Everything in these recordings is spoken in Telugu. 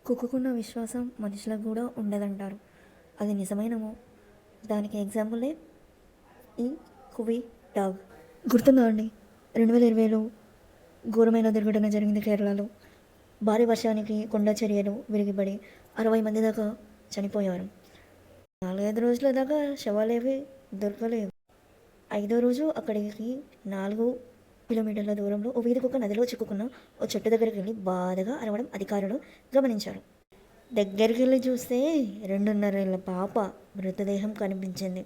కుక్కకున్న విశ్వాసం మనుషులకు కూడా ఉండదంటారు. అది నిజమేనేమో. దానికి ఎగ్జాంపులే ఈ కువి డాగ్. గుర్తుందా అండి, 2020లో ఘోరమైన దుర్ఘటన జరిగింది కేరళలో. భారీ వర్షానికి కొండ చర్యలు విరిగిపడి 60 మంది దాకా చనిపోయారు. 4-5 రోజుల దాకా శవాలేవి దొరకలేవు. 5వ రోజు అక్కడికి 4 కిలోమీటర్ల దూరంలో ఓ వీధి కుక్క నదిలో చిక్కుకున్న ఓ చెట్టు దగ్గరికి వెళ్ళి బాధగా అరవడం అధికారులు గమనించారు. దగ్గరికి వెళ్ళి చూస్తే 2.5 ఏళ్ల పాప మృతదేహం కనిపించింది.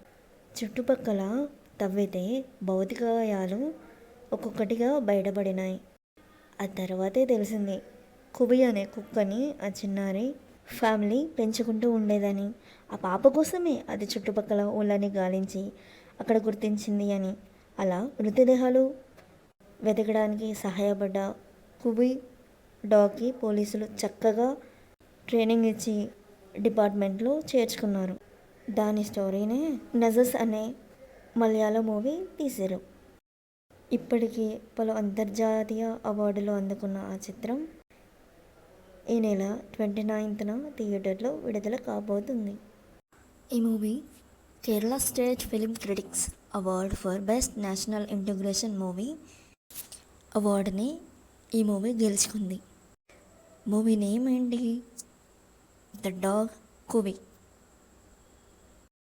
చుట్టుపక్కల తవ్వితే భౌతికాయాలు ఒక్కొక్కటిగా బయటపడినాయి. ఆ తర్వాతే తెలిసింది, కుబి అనే కుక్కని ఆ చిన్నారి ఫ్యామిలీ పెంచుకుంటూ ఉండేదని. ఆ పాప కోసమే అది చుట్టుపక్కల ఊళ్ళని గాలించి అక్కడ గుర్తించింది అని. అలా మృతదేహాలు వెతకడానికి సహాయపడ్డ కుబి డాగ్కి పోలీసులు చక్కగా ట్రైనింగ్ ఇచ్చి డిపార్ట్మెంట్లో చేర్చుకున్నారు. దాని స్టోరీనే నజస్ అనే మలయాళ మూవీ తీశారు. ఇప్పటికీ పలు అంతర్జాతీయ అవార్డులు అందుకున్న ఆ చిత్రం ఈ నెల 29న థియేటర్లో విడుదల కాబోతుంది. ఈ movie Kerala state film critics award for best national integration movie అవార్డుని ఈ మూవీ గెలుచుకుంది. మూవీ నేమ్ ఏంటి? The dog కువి.